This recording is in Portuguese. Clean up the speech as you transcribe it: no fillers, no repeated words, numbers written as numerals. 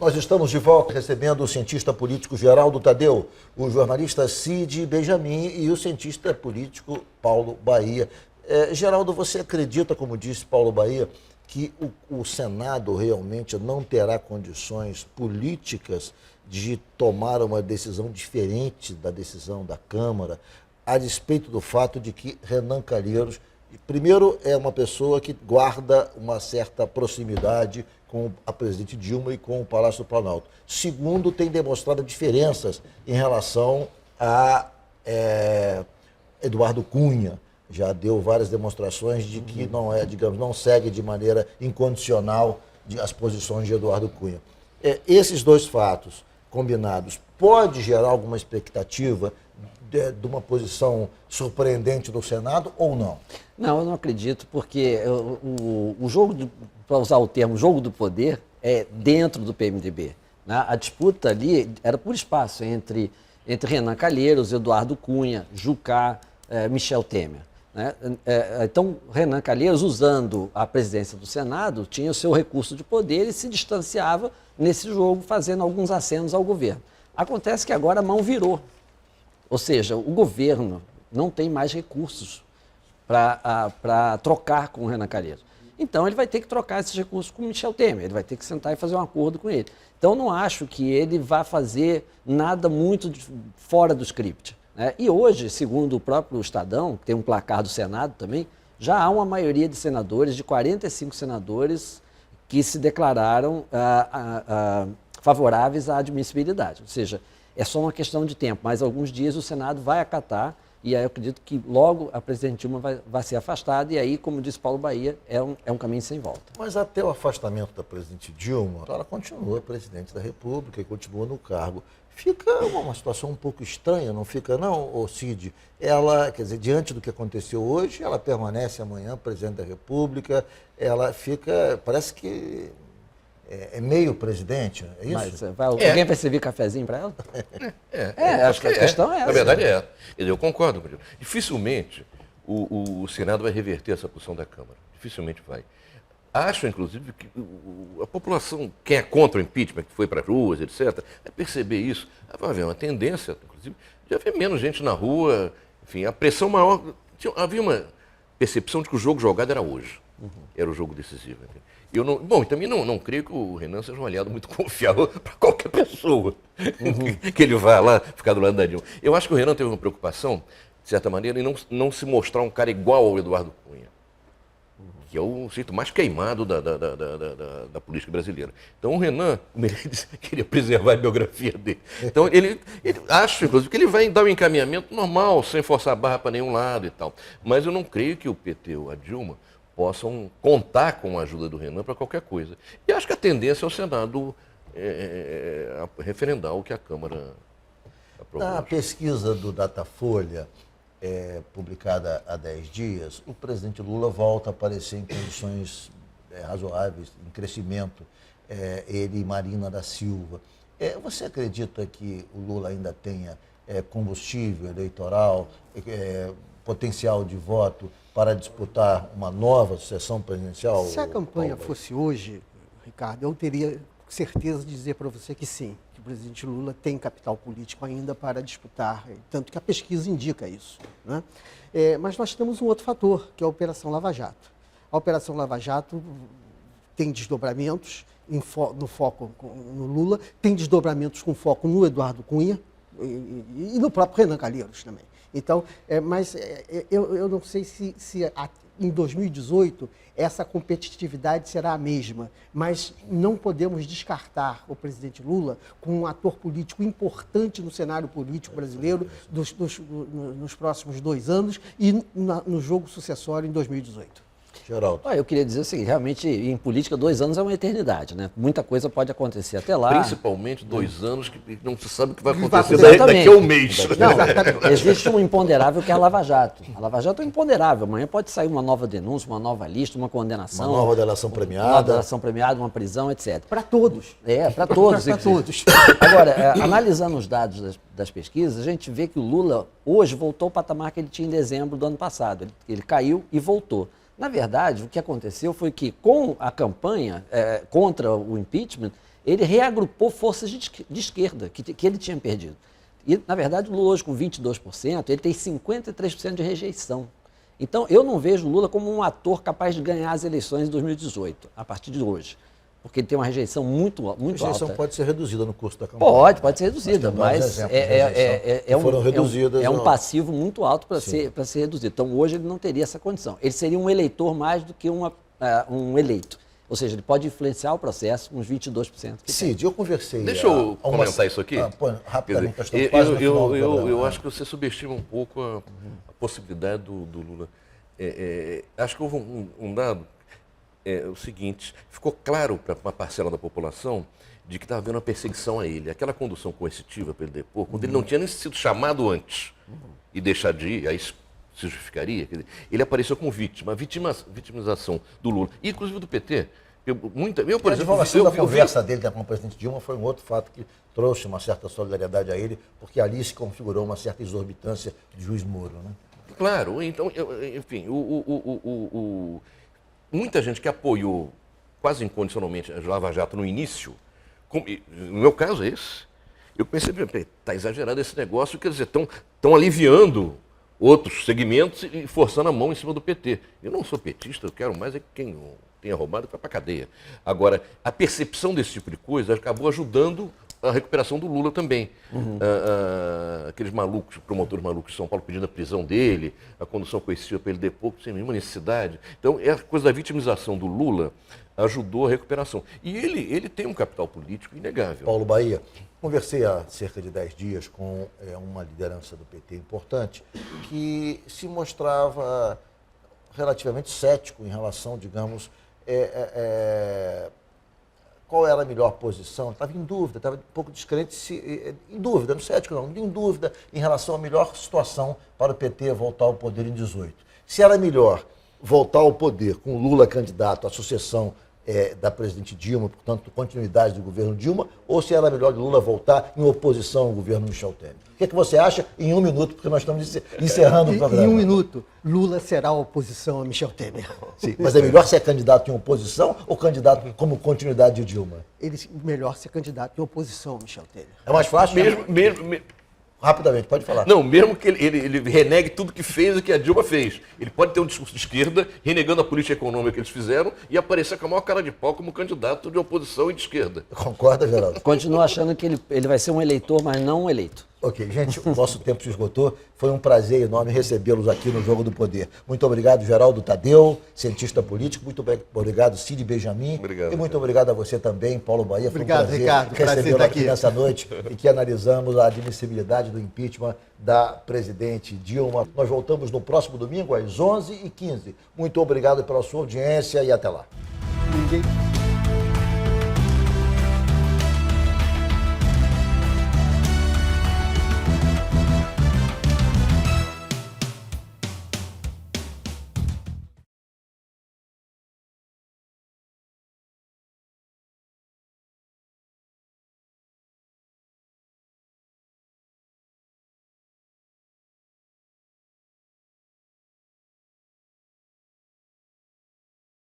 Nós estamos de volta recebendo o cientista político Geraldo Tadeu, o jornalista Cid Benjamin e o cientista político Paulo Bahia. Geraldo, você acredita, como disse Paulo Bahia, que o Senado realmente não terá condições políticas de tomar uma decisão diferente da decisão da Câmara, a despeito do fato de que Renan Calheiros, primeiro, é uma pessoa que guarda uma certa proximidade com a presidente Dilma e com o Palácio do Planalto. Segundo, tem demonstrado diferenças em relação a Eduardo Cunha. Já deu várias demonstrações de que não segue de maneira incondicional as posições de Eduardo Cunha. Esses dois fatos combinados pode gerar alguma expectativa de uma posição surpreendente do Senado ou não? Não, eu não acredito, porque o jogo, para usar o termo jogo do poder, é dentro do PMDB. Né? A disputa ali era por espaço entre Renan Calheiros, Eduardo Cunha, Jucá, Michel Temer. Né? Então, Renan Calheiros, usando a presidência do Senado, tinha o seu recurso de poder e se distanciava nesse jogo, fazendo alguns acenos ao governo. Acontece que agora a mão virou. Ou seja, o governo não tem mais recursos para trocar com o Renan Calheiros. Então, ele vai ter que trocar esses recursos com o Michel Temer, ele vai ter que sentar e fazer um acordo com ele. Então, não acho que ele vá fazer nada muito fora do script. Né? E hoje, segundo o próprio Estadão, que tem um placar do Senado também, já há uma maioria de senadores, de 45 senadores, que se declararam favoráveis à admissibilidade. Ou seja, é só uma questão de tempo, mas alguns dias o Senado vai acatar e aí eu acredito que logo a presidente Dilma vai ser afastada e aí, como disse Paulo Bahia, é um caminho sem volta. Mas até o afastamento da presidente Dilma, ela continua presidente da República e continua no cargo. Fica uma situação um pouco estranha, não fica não, Cid? Ela, quer dizer, diante do que aconteceu hoje, ela permanece amanhã presidente da República, ela fica, parece que é meio presidente, é isso? Mas alguém vai servir cafezinho para ela? Acho que a questão é essa. Na verdade é. Eu concordo com ele. Dificilmente o Senado vai reverter essa posição da Câmara. Dificilmente vai. Acho, inclusive, que a população, quem é contra o impeachment, que foi para as ruas, etc., vai perceber isso. Vai haver uma tendência, inclusive, de haver menos gente na rua, enfim, a pressão maior. Havia uma percepção de que o jogo jogado era hoje. Era o jogo decisivo. E também não creio que o Renan seja um aliado muito confiável para qualquer pessoa que ele vá lá ficar do lado da Dilma. Eu acho que o Renan teve uma preocupação, de certa maneira, em não se mostrar um cara igual ao Eduardo Cunha, que é o jeito mais queimado da política brasileira. Então o Renan, como ele disse, queria preservar a biografia dele. Então ele acho, inclusive, que ele vai dar um encaminhamento normal, sem forçar a barra para nenhum lado e tal. Mas eu não creio que o PT ou a Dilma possam contar com a ajuda do Renan para qualquer coisa. E acho que a tendência é o Senado referendar o que a Câmara aprovou. Na pesquisa do Datafolha, publicada há 10 dias, o presidente Lula volta a aparecer em condições razoáveis, em crescimento, ele e Marina da Silva. Você acredita que o Lula ainda tenha combustível eleitoral, potencial de voto para disputar uma nova sucessão presidencial? Se a campanha fosse hoje, Ricardo, eu teria certeza de dizer para você que sim, que o presidente Lula tem capital político ainda para disputar, tanto que a pesquisa indica isso. Né? Mas nós temos um outro fator, que é a Operação Lava Jato. A Operação Lava Jato tem desdobramentos no foco no Lula, tem desdobramentos com foco no Eduardo Cunha e no próprio Renan Calheiros também. Então, eu não sei se em 2018 essa competitividade será a mesma, mas não podemos descartar o presidente Lula como um ator político importante no cenário político brasileiro nos próximos 2 anos e no jogo sucessório em 2018. Geraldo. Eu queria dizer o seguinte, realmente em política 2 anos é uma eternidade, né? Muita coisa pode acontecer até lá. Principalmente 2 anos que não se sabe o que vai acontecer Exatamente. daqui a um mês. Não, existe um imponderável que é a Lava Jato. A Lava Jato é imponderável. Amanhã pode sair uma nova denúncia, uma nova lista, uma condenação. Uma nova delação premiada. Uma delação premiada, uma prisão, etc. Para todos. Para todos. Para todos. Agora, analisando os dados das pesquisas, a gente vê que o Lula hoje voltou ao patamar que ele tinha em dezembro do ano passado. Ele caiu e voltou. Na verdade, o que aconteceu foi que, com a campanha contra o impeachment, ele reagrupou forças de esquerda que ele tinha perdido. E, na verdade, o Lula hoje com 22%, ele tem 53% de rejeição. Então, eu não vejo o Lula como um ator capaz de ganhar as eleições de 2018, a partir de hoje. Porque ele tem uma rejeição muito A rejeição alta. pode ser reduzida no curso da campanha. Pode ser reduzida, Nós temos mas exemplos de rejeição que foram reduzidas, é um não. passivo muito alto para ser reduzido. Então, hoje ele não teria essa condição. Ele seria um eleitor mais do que um eleito. Ou seja, ele pode influenciar o processo uns 22% que tem. Cid, eu conversei... Deixa eu comentar isso aqui. Rapidamente, Quer nós dizer, estamos quase no final do programa. eu acho que você subestima um pouco a possibilidade do Lula. Acho que houve um dado, o seguinte, ficou claro para uma parcela da população de que estava havendo uma perseguição a ele. Aquela condução coercitiva para ele depor, quando ele não tinha nem sido chamado antes e deixar de ir, aí se justificaria. Quer dizer, ele apareceu como vítima, a vitimização do Lula, e inclusive do PT. Eu, por A exemplo, divulgação da conversa dele com o presidente Dilma foi um outro fato que trouxe uma certa solidariedade a ele, porque ali se configurou uma certa exorbitância de juiz Moro, né? Claro, então, enfim, muita gente que apoiou quase incondicionalmente a Lava Jato no início, no meu caso é esse, eu pensei, está exagerado esse negócio, quer dizer, estão aliviando outros segmentos e forçando a mão em cima do PT. Eu não sou petista, eu quero mais é que quem tenha roubado vai para a cadeia. Agora, a percepção desse tipo de coisa acabou ajudando a recuperação do Lula também. Aqueles malucos, promotores malucos de São Paulo pedindo a prisão dele, a condução coercitiva para ele depor sem nenhuma necessidade. Então, a coisa da vitimização do Lula ajudou a recuperação. E ele tem um capital político inegável. Paulo Bahia, conversei há cerca de 10 dias com uma liderança do PT importante que se mostrava relativamente cético em relação, digamos, qual era a melhor posição. Estava em dúvida, estava um pouco descrente, em dúvida, não cético não, em dúvida em relação à melhor situação para o PT voltar ao poder em 18. Se era melhor voltar ao poder com Lula candidato à sucessão da presidente Dilma, portanto, continuidade do governo Dilma, ou se era melhor de Lula voltar em oposição ao governo Michel Temer. O que você acha em 1 minuto, porque nós estamos encerrando o programa. Em 1 minuto, Lula será a oposição a Michel Temer. Sim, mas é melhor ser candidato em oposição ou candidato como continuidade de Dilma? Melhor ser candidato em oposição a Michel Temer. É mais fácil? Mesmo, Rapidamente, pode falar. não, mesmo que ele renegue tudo que fez e que a Dilma fez. Ele pode ter um discurso de esquerda, renegando a política econômica que eles fizeram e aparecer com a maior cara de pau como candidato de oposição e de esquerda. Concorda, Geraldo? Continuo achando que ele vai ser um eleitor, mas não um eleito. Ok, gente, o nosso tempo se esgotou. Foi um prazer enorme recebê-los aqui no Jogo do Poder. Muito obrigado, Geraldo Tadeu, cientista político. Muito obrigado, Cid Benjamin. Obrigado, e muito obrigado a você também, Paulo Bahia. Foi Obrigado, um prazer Ricardo. recebê-lo aqui Prazer nessa noite em que analisamos a admissibilidade do impeachment da presidente Dilma. Nós voltamos no próximo domingo às 11h15. Muito obrigado pela sua audiência e até lá. Ninguém...